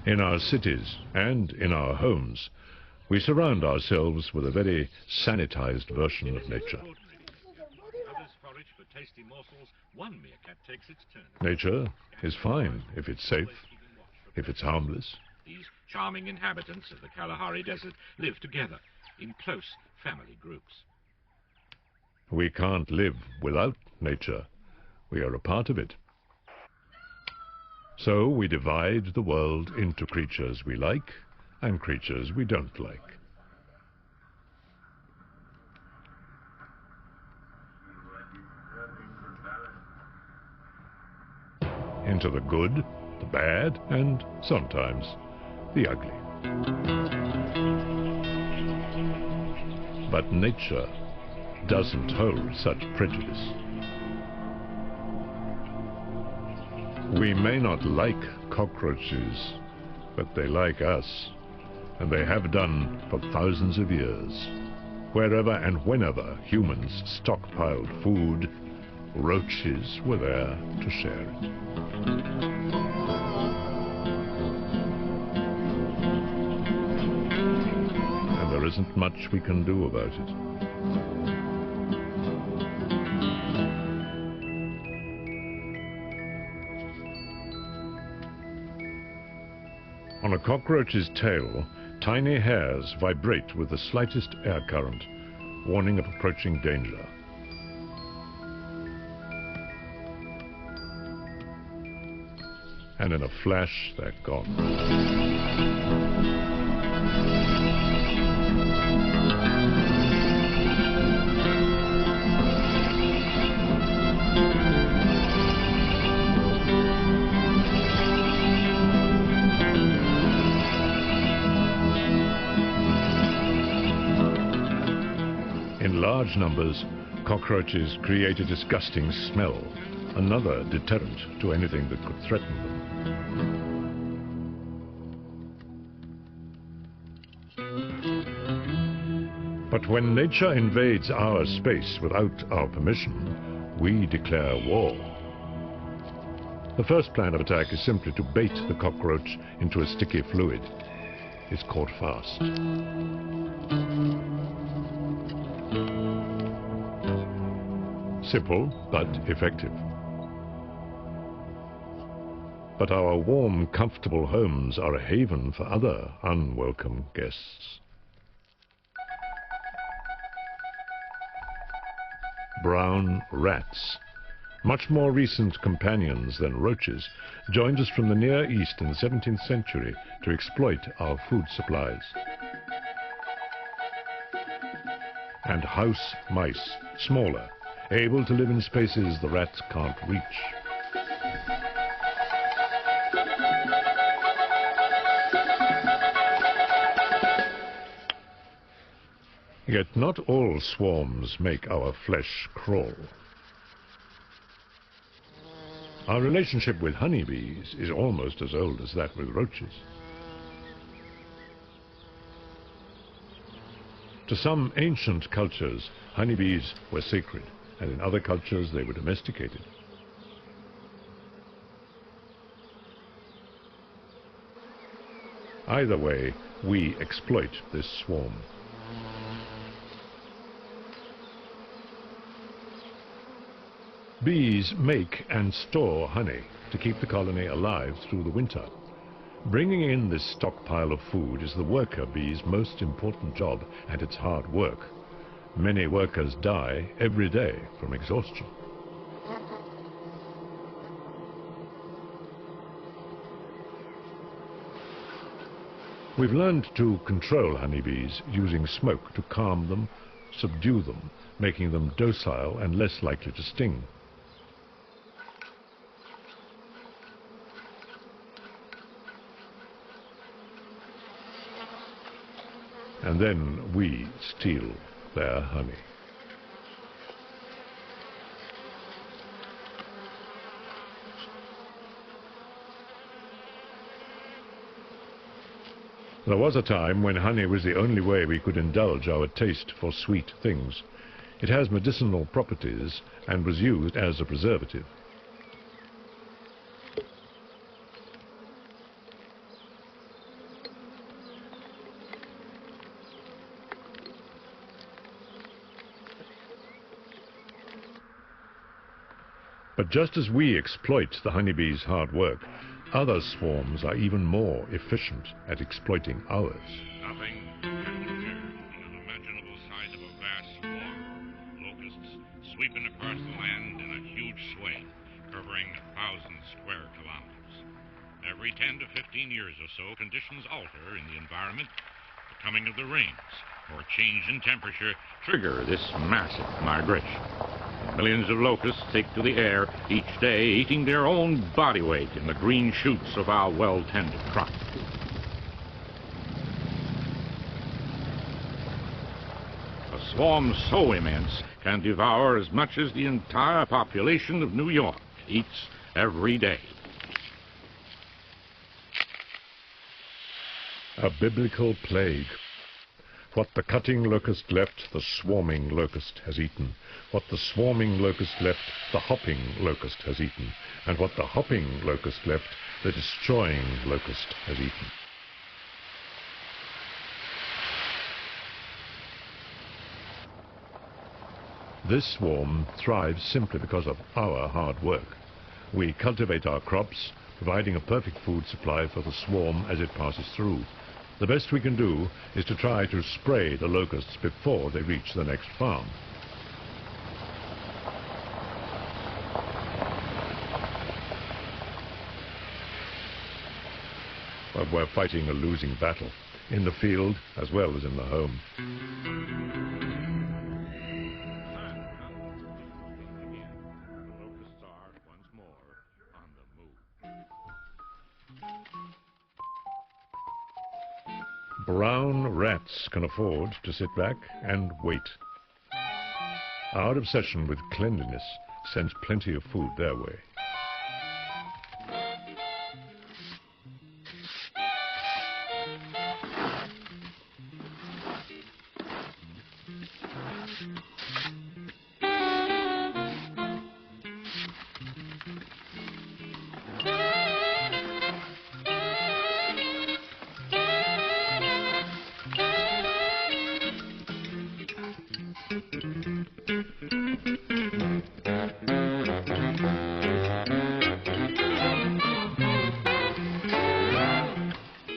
In our cities and in our homes, we surround ourselves with a very sanitized version of nature. Nature is fine if it's safe, if it's harmless. These charming inhabitants of the Kalahari Desert live together in close family groups. We can't live without nature. We are a part of it. So we divide the world into creatures we like and creatures we don't like. Into the good, the bad, and sometimes the ugly. But nature doesn't hold such prejudice. We may not like cockroaches, but they like us, and they have done for thousands of years. Wherever and whenever humans stockpiled food, roaches were there to share it. And there isn't much we can do about it. On a cockroach's tail, tiny hairs vibrate with the slightest air current, warning of approaching danger. And in a flash, they're gone. In large numbers, cockroaches create a disgusting smell, another deterrent to anything that could threaten them. But when nature invades our space without our permission, we declare war. The first plan of attack is simply to bait the cockroach into a sticky fluid. It's caught fast. Simple, but effective. But our warm, comfortable homes are a haven for other unwelcome guests. Brown rats, much more recent companions than roaches, joined us from the Near East in the 17th century to exploit our food supplies. And house mice, smaller, able to live in spaces the rats can't reach. Yet not all swarms make our flesh crawl. Our relationship with honeybees is almost as old as that with roaches. To some ancient cultures, honeybees were sacred, and in other cultures they were domesticated. Either way, we exploit this swarm. Bees make and store honey to keep the colony alive through the winter. Bringing in this stockpile of food is the worker bee's most important job, and it's hard work. Many workers die every day from exhaustion. We've learned to control honeybees using smoke to calm them, subdue them, making them docile and less likely to sting. And then we steal their honey. There was a time when honey was the only way we could indulge our taste for sweet things. It has medicinal properties and was used as a preservative. But just as we exploit the honeybee's hard work, other swarms are even more efficient at exploiting ours. Nothing can compare the unimaginable size of a vast swarm. Locusts sweeping across the land in a huge sway, covering 1,000 square kilometers. Every 10 to 15 years or so, conditions alter in the environment. The coming of the rains or change in temperature trigger this massive migration. Millions of locusts take to the air each day, eating their own body weight in the green shoots of our well-tended crops. A swarm so immense can devour as much as the entire population of New York eats every day. A biblical plague. What the cutting locust left, the swarming locust has eaten. What the swarming locust left, the hopping locust has eaten. And what the hopping locust left, the destroying locust has eaten. This swarm thrives simply because of our hard work. We cultivate our crops, providing a perfect food supply for the swarm as it passes through. The best we can do is to try to spray the locusts before they reach the next farm. But we're fighting a losing battle, in the field as well as in the home. The locusts are once more on the move. Brown rats can afford to sit back and wait. Our obsession with cleanliness sends plenty of food their way.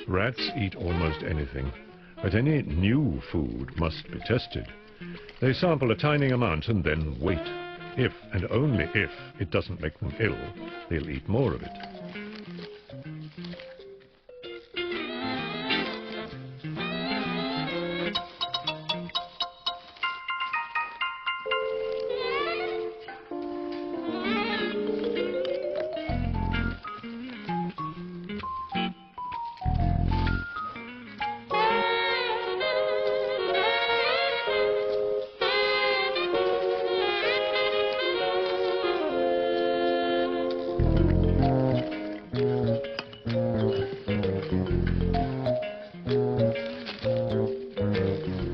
Rats eat almost anything, but any new food must be tested. They sample a tiny amount and then wait. If, and only if, it doesn't make them ill, they'll eat more of it.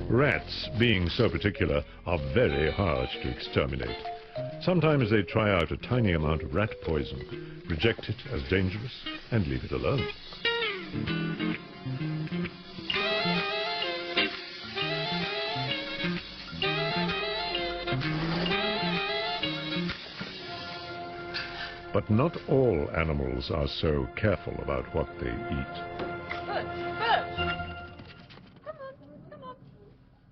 Rats, being so particular, are very hard to exterminate. Sometimes they try out a tiny amount of rat poison, reject it as dangerous, and leave it alone. But not all animals are so careful about what they eat.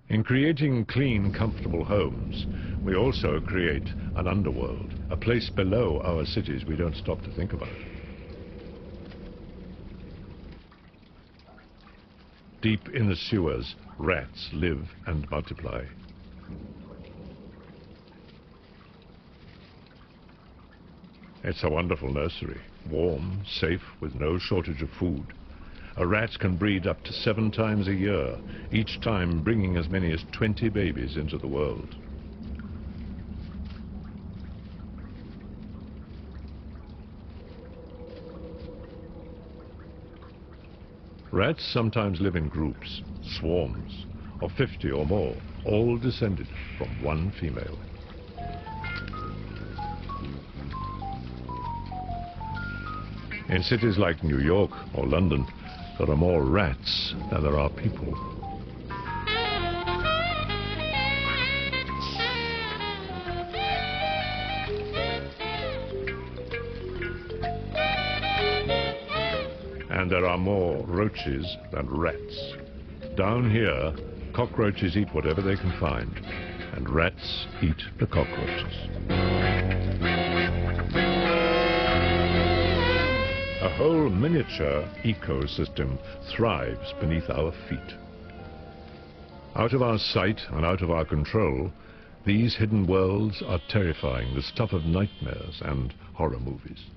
In creating clean, comfortable homes, we also create an underworld, a place below our cities we don't stop to think about. Deep in the sewers, rats live and multiply. It's a wonderful nursery, warm, safe, with no shortage of food. A rat can breed up to 7 times a year, each time bringing as many as 20 babies into the world. Rats sometimes live in groups, swarms, of 50 or more, all descended from one female. In cities like New York or London, there are more rats than there are people. and there are more roaches than rats. Down here, cockroaches eat whatever they can find, and rats eat the cockroaches. A whole miniature ecosystem thrives beneath our feet. Out of our sight and out of our control, these hidden worlds are terrifying, the stuff of nightmares and horror movies.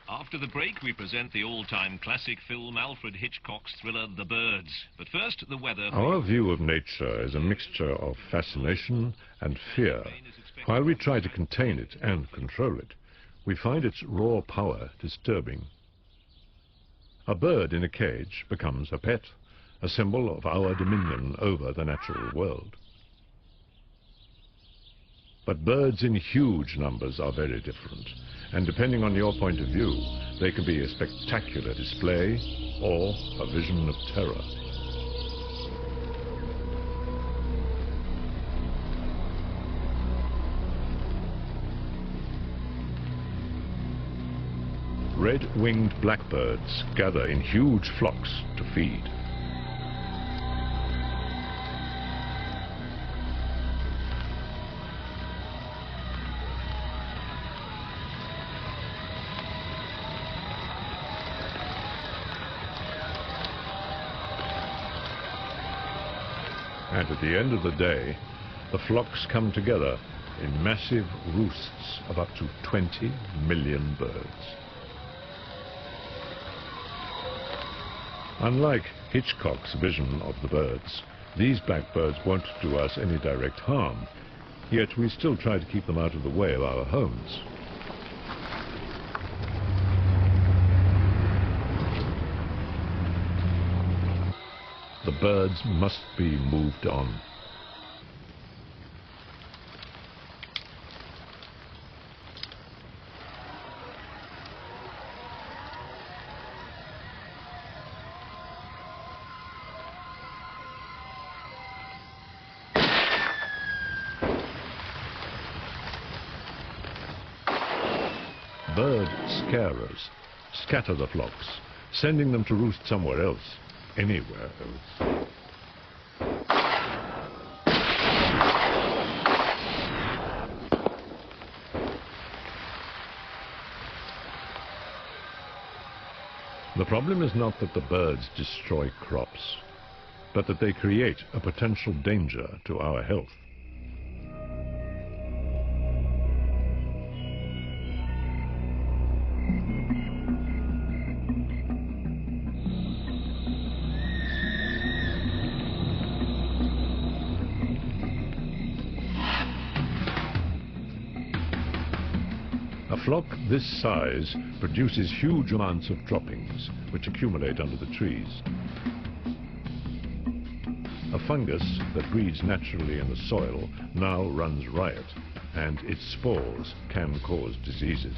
After the break, we present the all-time classic film Alfred Hitchcock's thriller The Birds. But first, the weather. Our view of nature is a mixture of fascination and fear. While we try to contain it and control it, we find its raw power disturbing. A bird in a cage becomes a pet, a symbol of our dominion over the natural world. But birds in huge numbers are very different, and depending on your point of view, they can be a spectacular display or a vision of terror. Red-winged blackbirds gather in huge flocks to feed. And at the end of the day, the flocks come together in massive roosts of up to 20 million birds. Unlike Hitchcock's vision of the birds, these blackbirds won't do us any direct harm, yet we still try to keep them out of the way of our homes. The birds must be moved on. Bird scarers scatter the flocks, sending them to roost somewhere else, anywhere else. The problem is not that the birds destroy crops, but that they create a potential danger to our health. A flock this size produces huge amounts of droppings, which accumulate under the trees. A fungus that breeds naturally in the soil now runs riot, and its spores can cause diseases.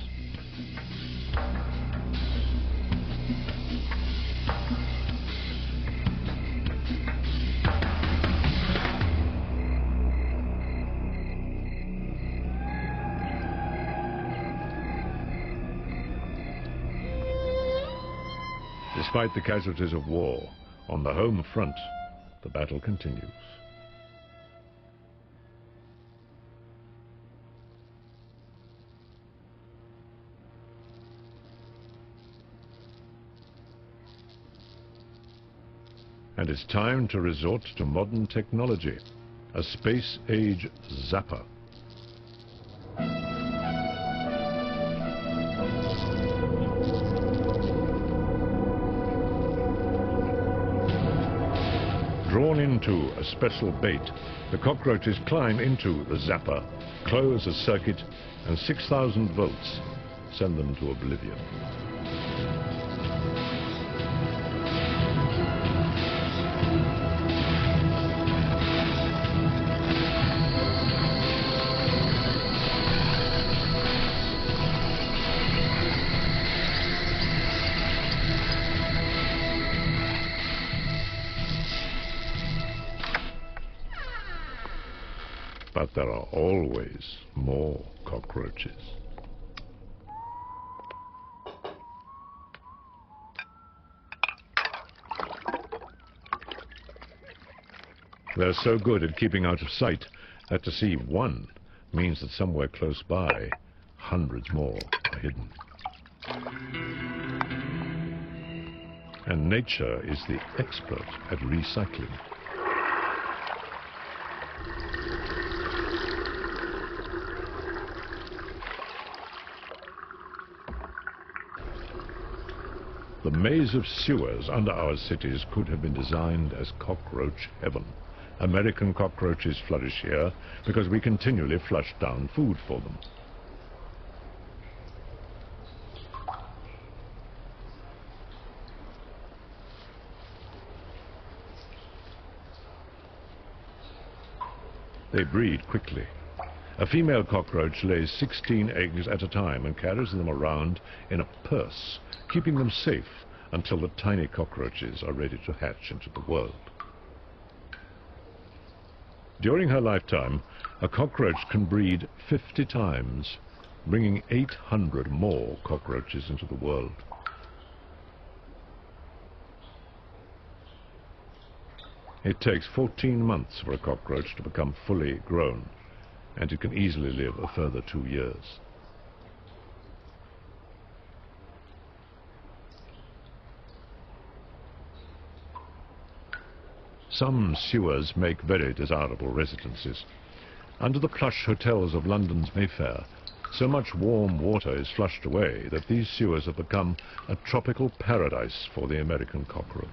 Despite the casualties of war, on the home front, the battle continues. And it's time to resort to modern technology, a space-age zapper. According to a special bait, the cockroaches climb into the zapper, close a circuit, and 6,000 volts send them to oblivion. But there are always more cockroaches. They're so good at keeping out of sight that to see one means that somewhere close by, hundreds more are hidden. And nature is the expert at recycling. The maze of sewers under our cities could have been designed as cockroach heaven. American cockroaches flourish here because we continually flush down food for them. They breed quickly. A female cockroach lays 16 eggs at a time and carries them around in a purse, keeping them safe until the tiny cockroaches are ready to hatch into the world. During her lifetime, a cockroach can breed 50 times, bringing 800 more cockroaches into the world. It takes 14 months for a cockroach to become fully grown, and it can easily live a further 2 years. Some sewers make very desirable residences. Under the plush hotels of London's Mayfair, so much warm water is flushed away that these sewers have become a tropical paradise for the American cockroach.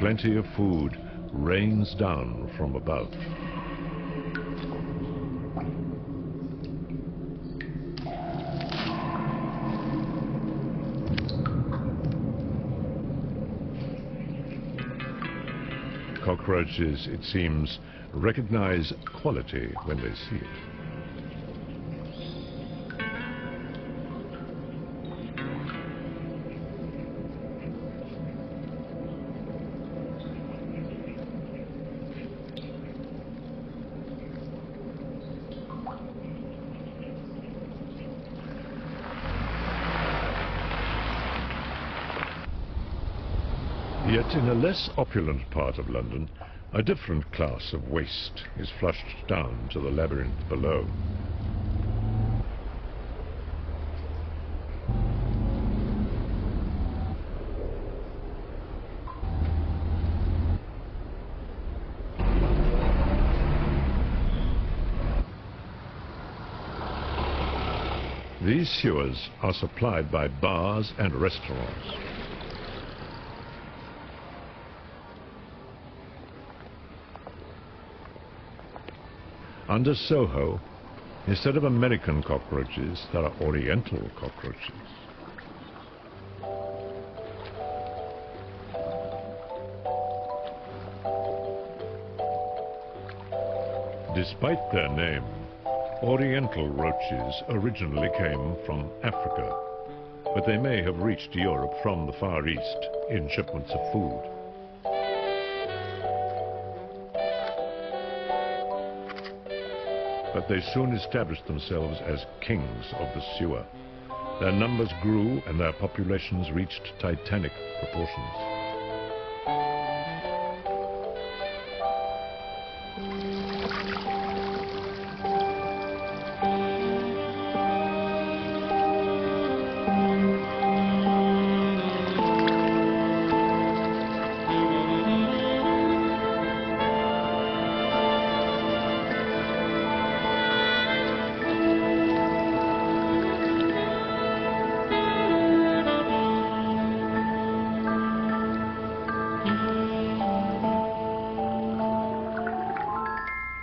Plenty of food rains down from above. Cockroaches, it seems, recognize quality when they see it. Yet in a less opulent part of London, a different class of waste is flushed down to the labyrinth below. These sewers are supplied by bars and restaurants. Under Soho, instead of American cockroaches, there are Oriental cockroaches. Despite their name, Oriental roaches originally came from Africa, but they may have reached Europe from the Far East in shipments of food. But they soon established themselves as kings of the sewer. Their numbers grew and their populations reached titanic proportions.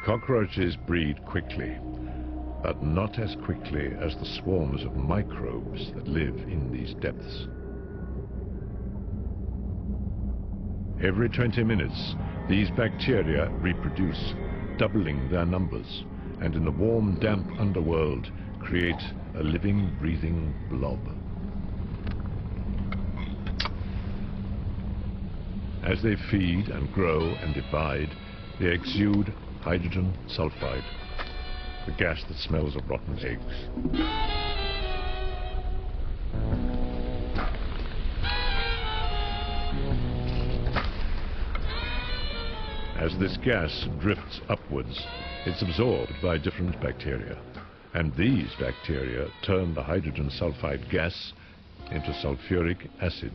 Cockroaches breed quickly, but not as quickly as the swarms of microbes that live in these depths. Every 20 minutes, these bacteria reproduce, doubling their numbers, and in the warm, damp underworld create a living, breathing blob. As they feed and grow and divide, they exude hydrogen sulfide, the gas that smells of rotten eggs. As this gas drifts upwards, it's absorbed by different bacteria, and these bacteria turn the hydrogen sulfide gas into sulfuric acid.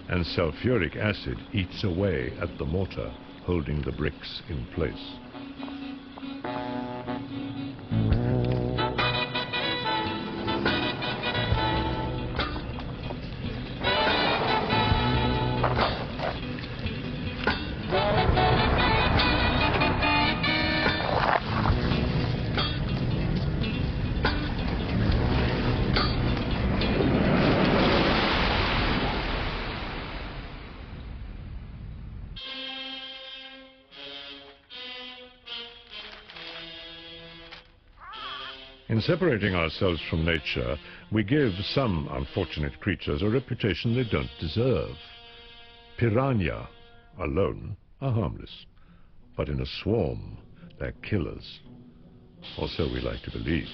And sulfuric acid eats away at the mortar, holding the bricks in place. In separating ourselves from nature, we give some unfortunate creatures a reputation they don't deserve. Piranha, alone, are harmless, but in a swarm, they're killers. Or so we like to believe.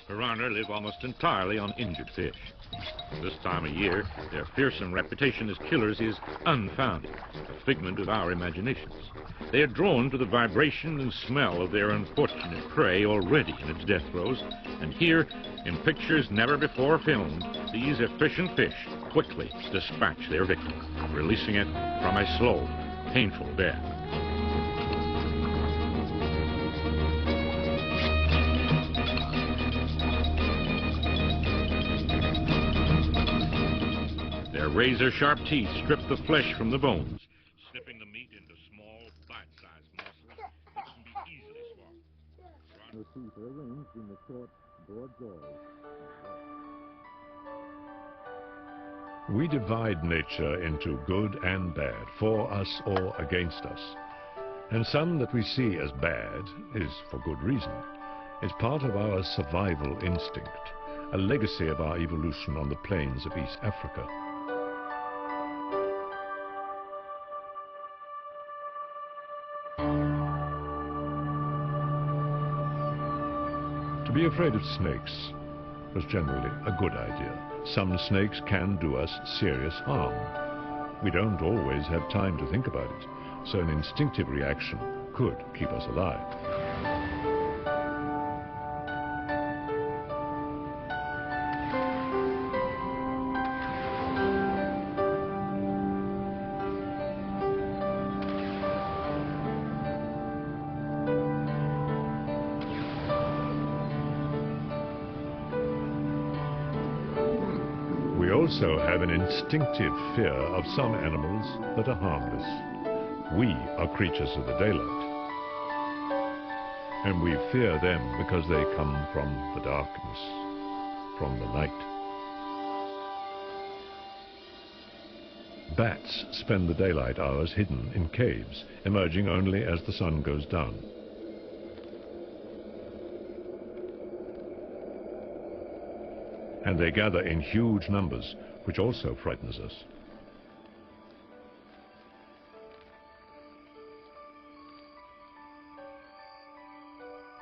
Piranha live almost entirely on injured fish. This time of year, their fearsome reputation as killers is unfounded, a figment of our imaginations. They are drawn to the vibration and smell of their unfortunate prey already in its death throes, and here, in pictures never before filmed, these efficient fish quickly dispatch their victim, releasing it from a slow, painful death. Razor-sharp teeth strip the flesh from the bones, snipping the meat into small, bite-sized morsels that can be easily swallowed. The teeth are arranged in the short, broad jaws. We divide nature into good and bad, for us or against us. And some that we see as bad is for good reason. It's part of our survival instinct, a legacy of our evolution on the plains of East Africa. To be afraid of snakes was generally a good idea. Some snakes can do us serious harm. We don't always have time to think about it, so an instinctive reaction could keep us alive. also have an instinctive fear of some animals that are harmless. We are creatures of the daylight, and we fear them because they come from the darkness, from the night. Bats spend the daylight hours hidden in caves, emerging only as the sun goes down. And they gather in huge numbers, which also frightens us.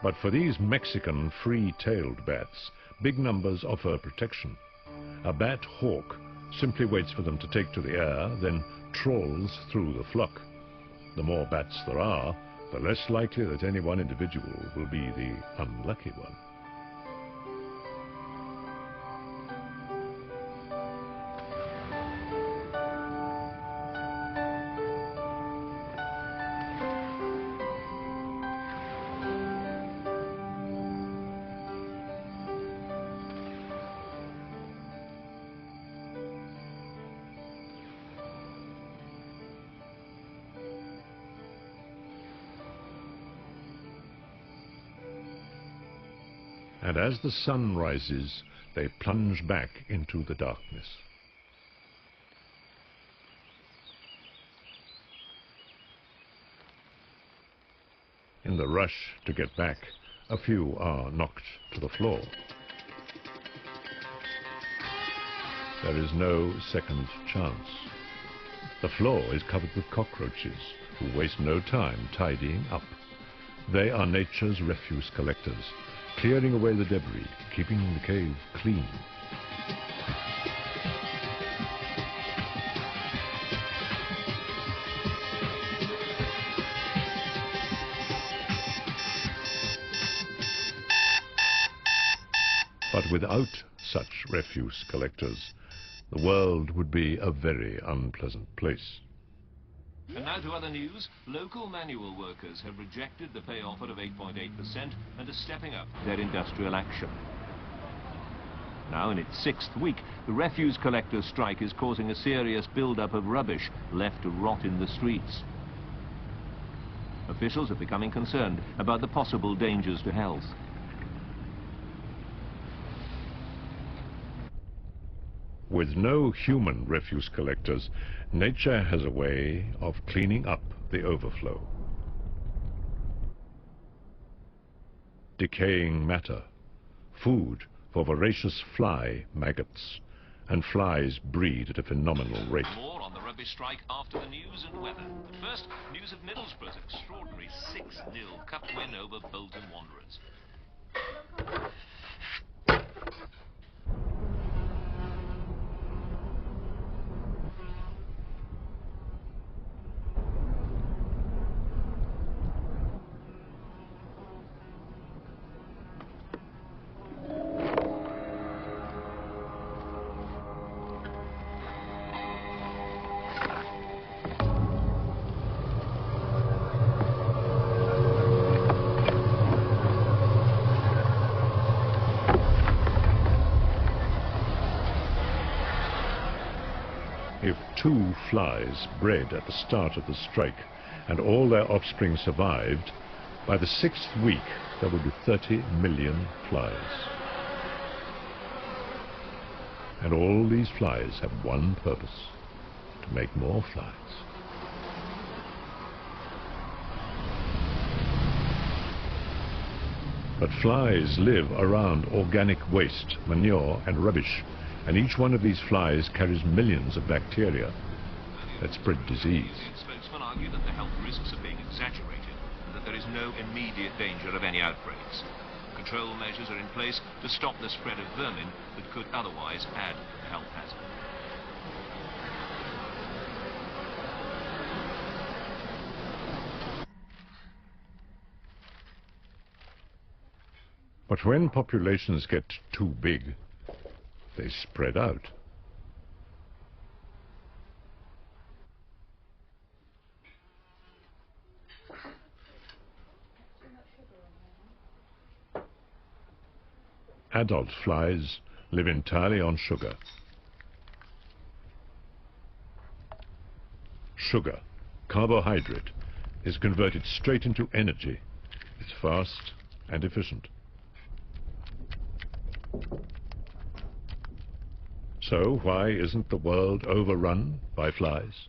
But for these Mexican free-tailed bats, big numbers offer protection. A bat hawk simply waits for them to take to the air, then trawls through the flock. The more bats there are, the less likely that any one individual will be the unlucky one. And as the sun rises, they plunge back into the darkness. In the rush to get back, a few are knocked to the floor. There is no second chance. The floor is covered with cockroaches, who waste no time tidying up. They are nature's refuse collectors, clearing away the debris, keeping the cave clean. But without such refuse collectors, the world would be a very unpleasant place. And now to other news. Local manual workers have rejected the pay offer of 8.8% and are stepping up their industrial action. Now, in its 6th week, the refuse collectors' strike is causing a serious build-up of rubbish left to rot in the streets. Officials are becoming concerned about the possible dangers to health. With no human refuse collectors, nature has a way of cleaning up the overflow. Decaying matter, food for voracious fly maggots, and flies breed at a phenomenal rate. More on the rubbish strike after the news and weather. But first, news of Middlesbrough's extraordinary 6-0 cup win over Bolton Wanderers. If 2 flies bred at the start of the strike and all their offspring survived, by the 6th week there would be 30 million flies. And all these flies have one purpose: to make more flies. But flies live around organic waste, manure and rubbish, and each one of these flies carries millions of bacteria that spread disease. Spokesmen argue that the health risks are being exaggerated and that there is no immediate danger of any outbreaks. Control measures are in place to stop the spread of vermin that could otherwise add to the health hazard. But when populations get too big, they spread out. Adult flies live entirely on sugar. sugar, carbohydrate, is converted straight into energy. It's fast and efficient. So why isn't the world overrun by flies?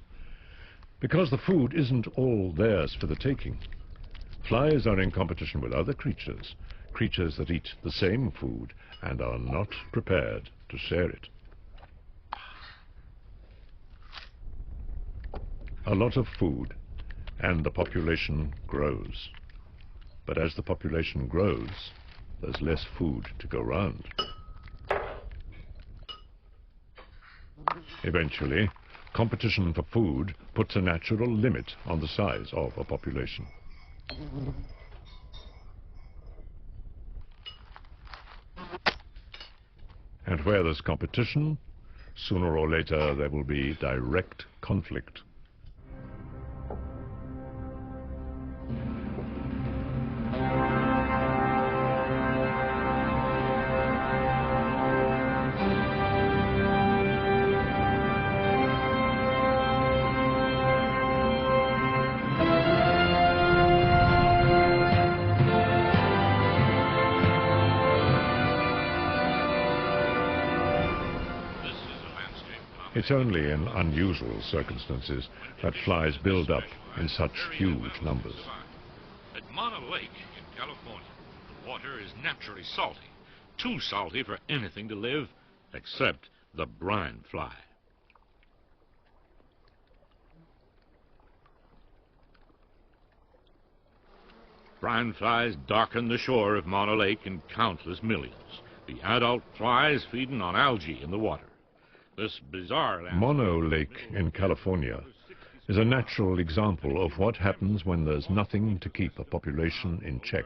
Because the food isn't all theirs for the taking. Flies are in competition with other creatures, creatures that eat the same food and are not prepared to share it. A lot of food, and the population grows. But as the population grows, there's less food to go round. Eventually, competition for food puts a natural limit on the size of a population. And where there's competition, sooner or later there will be direct conflict. It's only in unusual circumstances that flies build up in such huge numbers. At Mono Lake in California, the water is naturally salty. Too salty for anything to live except the brine fly. Brine flies darken the shore of Mono Lake in countless millions. The adult flies feeding on algae in the water. This bizarre Mono Lake in California is a natural example of what happens when there's nothing to keep a population in check.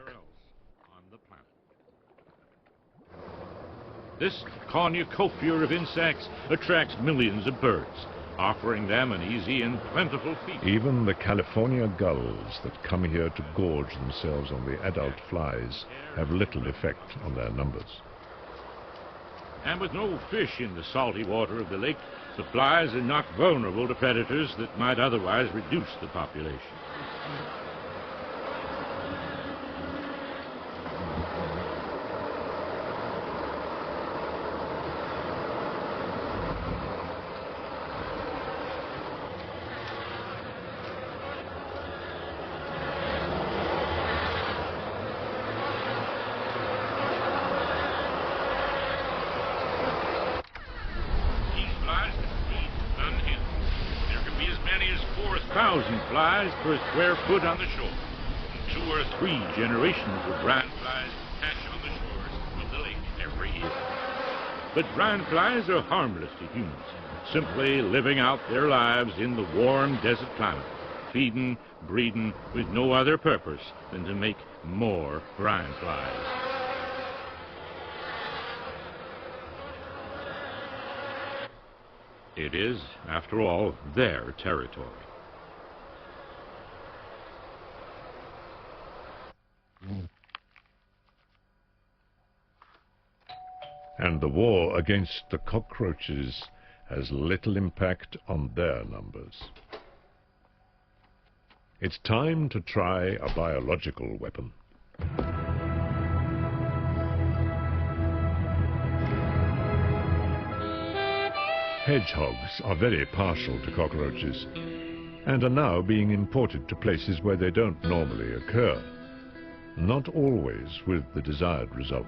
This cornucopia of insects attracts millions of birds, offering them an easy and plentiful feed. Even the California gulls that come here to gorge themselves on the adult flies have little effect on their numbers. And with no fish in the salty water of the lake, the flies are not vulnerable to predators that might otherwise reduce the population. Flies per square foot on the shore. 2 or 3 generations of brine flies hatch on the shores of the lake every year. But brine flies are harmless to humans, simply living out their lives in the warm desert climate, feeding, breeding, with no other purpose than to make more brine flies. It is, after all, their territory. And the war against the cockroaches has little impact on their numbers. It's time to try a biological weapon. Hedgehogs are very partial to cockroaches and are now being imported to places where they don't normally occur, not always with the desired result.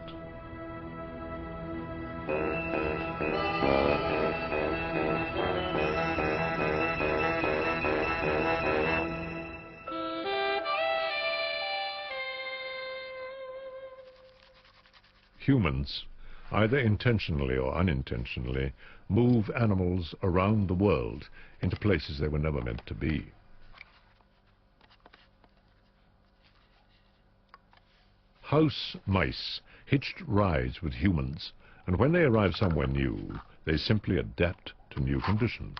Humans, either intentionally or unintentionally, move animals around the world into places they were never meant to be. House mice hitched rides with humans, and when they arrive somewhere new, they simply adapt to new conditions.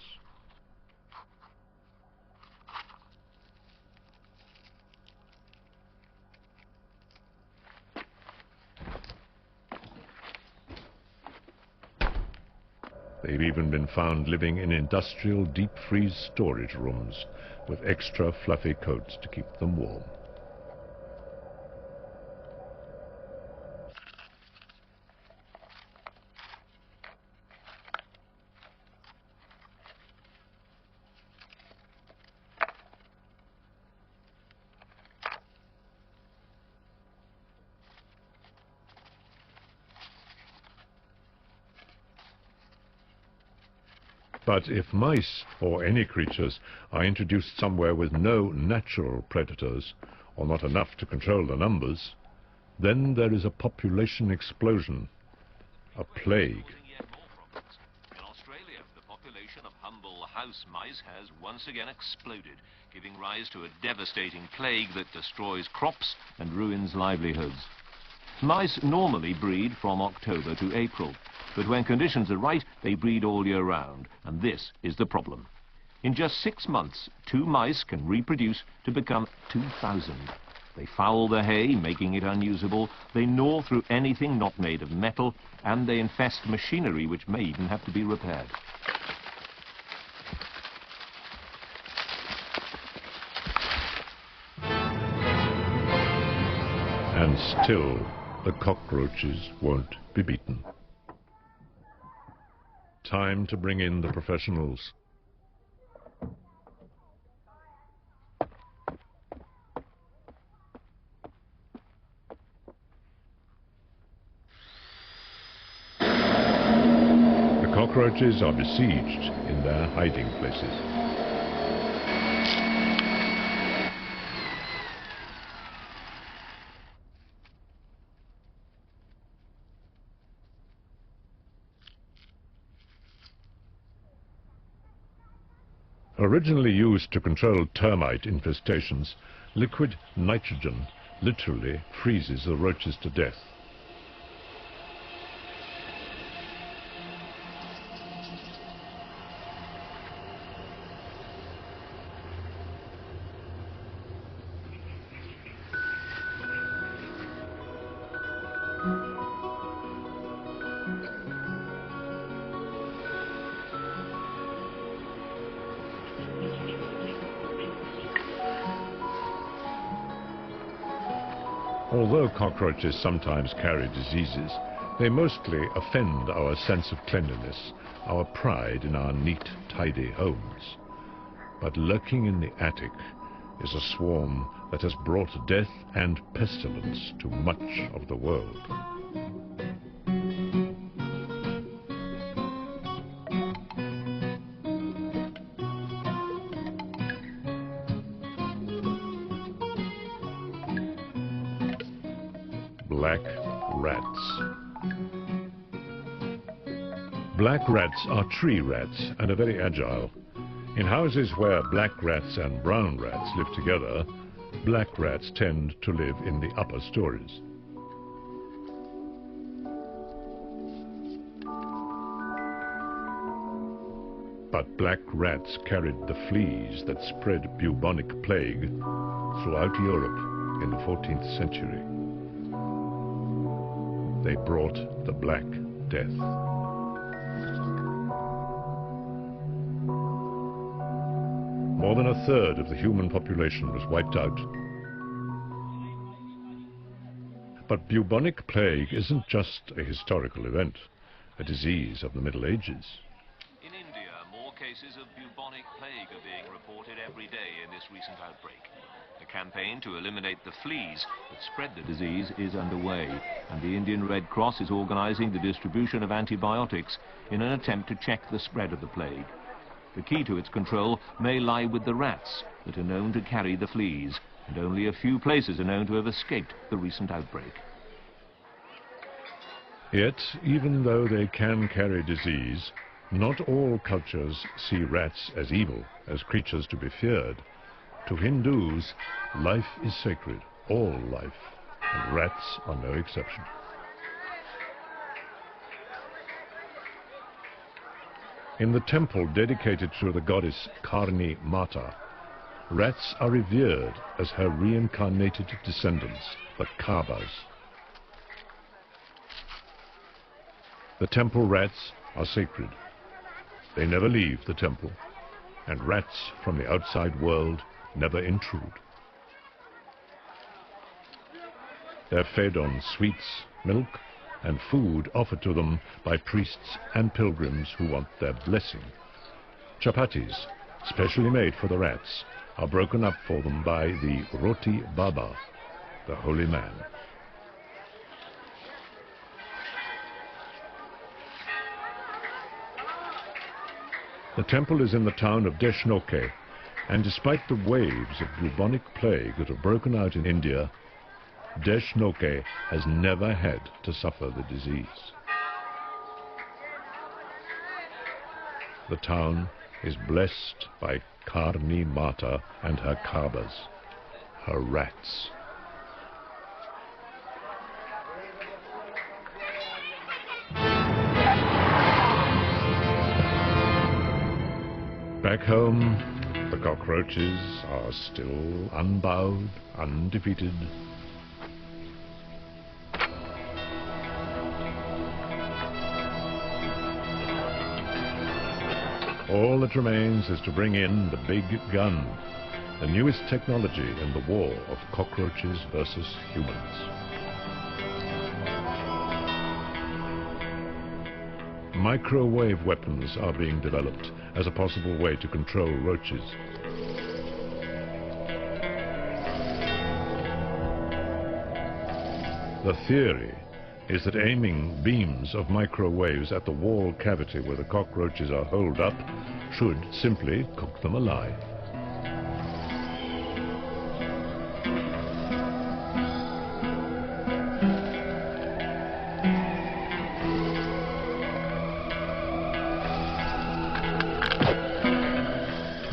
They've even been found living in industrial deep-freeze storage rooms with extra fluffy coats to keep them warm. But if mice, or any creatures, are introduced somewhere with no natural predators, or not enough to control the numbers, then there is a population explosion, a plague. In Australia, the population of humble house mice has once again exploded, giving rise to a devastating plague that destroys crops and ruins livelihoods. Mice normally breed from October to April. But when conditions are right, they breed all year round, and this is the problem. In just 6 months, 2 mice can reproduce to become 2,000. They foul the hay, making it unusable, they gnaw through anything not made of metal, and they infest machinery which may even have to be repaired. And still, the cockroaches won't be beaten. Time to bring in the professionals. The cockroaches are besieged in their hiding places. Originally used to control termite infestations, liquid nitrogen literally freezes the roaches to death. Although cockroaches sometimes carry diseases, they mostly offend our sense of cleanliness, our pride in our neat, tidy homes. But lurking in the attic is a swarm that has brought death and pestilence to much of the world. Black rats. Black rats are tree rats and are very agile. In houses where black rats and brown rats live together, black rats tend to live in the upper stories. But black rats carried the fleas that spread bubonic plague throughout Europe in the 14th century. They brought the Black Death. More than a third of the human population was wiped out. But bubonic plague isn't just a historical event, a disease of the Middle Ages. In India, more cases of bubonic plague are being reported every day in this recent outbreak. The campaign to eliminate the fleas that spread the disease is underway, and the Indian Red Cross is organizing the distribution of antibiotics in an attempt to check the spread of the plague. The key to its control may lie with the rats that are known to carry the fleas, and only a few places are known to have escaped the recent outbreak. Yet, even though they can carry disease, not all cultures see rats as evil, as creatures to be feared. To Hindus, life is sacred, all life, and rats are no exception. In the temple dedicated to the goddess Karni Mata, rats are revered as her reincarnated descendants, the Kabas. The temple rats are sacred. They never leave the temple, and rats from the outside world never intrude. They're fed on sweets, milk, and food offered to them by priests and pilgrims who want their blessing. Chapatis, specially made for the rats, are broken up for them by the Roti Baba, the holy man. The temple is in the town of Deshnoke, and despite the waves of bubonic plague that have broken out in India, Deshnoke has never had to suffer the disease. The town is blessed by Karni Mata and her Kabas, her rats. Back home, the cockroaches are still unbowed, undefeated. All that remains is to bring in the big gun, the newest technology in the war of cockroaches versus humans. Microwave weapons are being developed as a possible way to control roaches. The theory is that aiming beams of microwaves at the wall cavity where the cockroaches are holed up should simply cook them alive.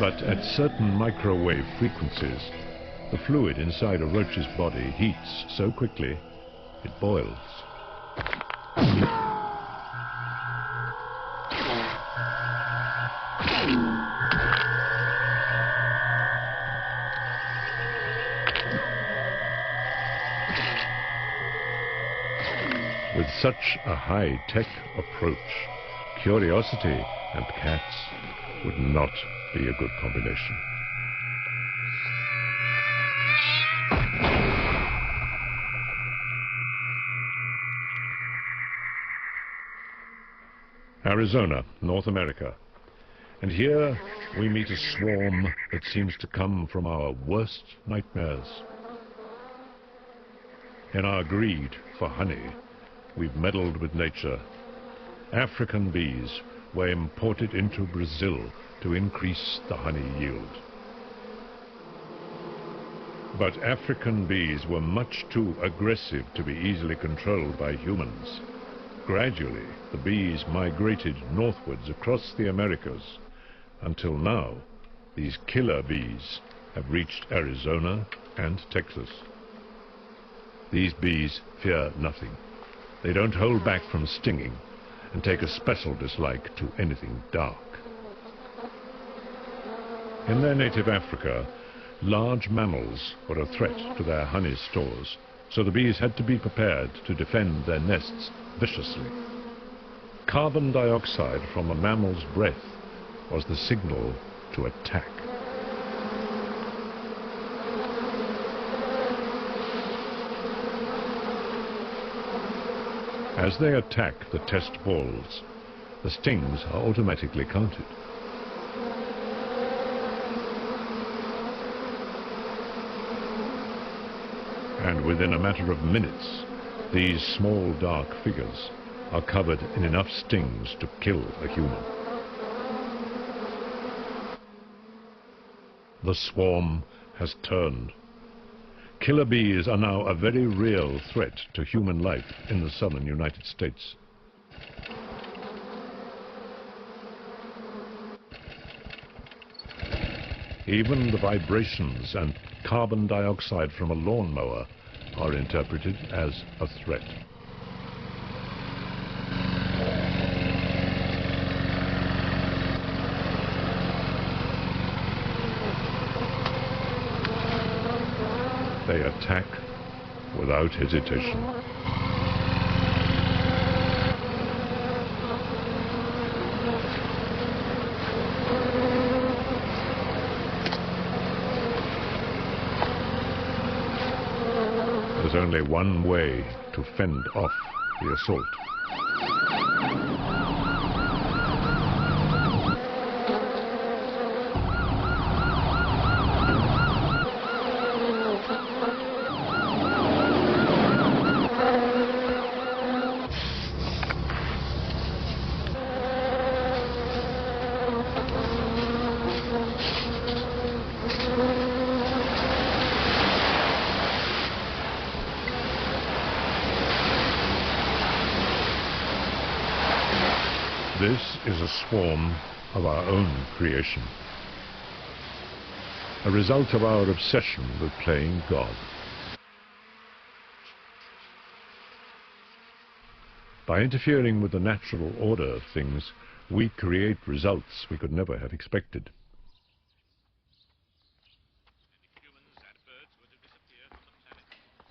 But at certain microwave frequencies, the fluid inside a roach's body heats so quickly it boils. With such a high-tech approach, curiosity and cats would not be a good combination. Arizona, North America. And here we meet a swarm that seems to come from our worst nightmares. In our greed for honey, we've meddled with nature. African bees were imported into Brazil to increase the honey yield. But African bees were much too aggressive to be easily controlled by humans. Gradually, the bees migrated northwards across the Americas, until now, these killer bees have reached Arizona and Texas. These bees fear nothing. They don't hold back from stinging and take a special dislike to anything dark. In their native Africa, large mammals were a threat to their honey stores, so the bees had to be prepared to defend their nests viciously. Carbon dioxide from a mammal's breath was the signal to attack. As they attack the test balls, the stings are automatically counted. And within a matter of minutes, these small dark figures are covered in enough stings to kill a human. The swarm has turned. Killer bees are now a very real threat to human life in the southern United States. Even the vibrations and carbon dioxide from a lawnmower are interpreted as a threat. They attack without hesitation. was only one way to fend off the assault. This is a swarm of our own creation, a result of our obsession with playing God. By interfering with the natural order of things, we create results we could never have expected.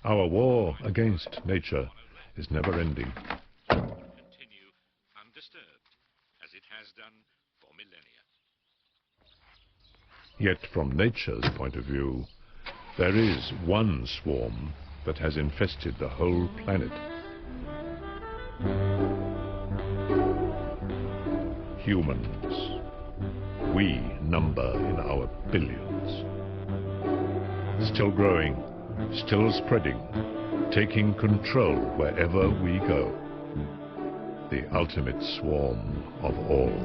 Our war against nature is never-ending. Continue undisturbed, as it has done for millennia. Yet from nature's point of view, there is one swarm that has infested the whole planet. Humans. We number in our billions. Still growing, still spreading, taking control wherever we go. The ultimate swarm of all.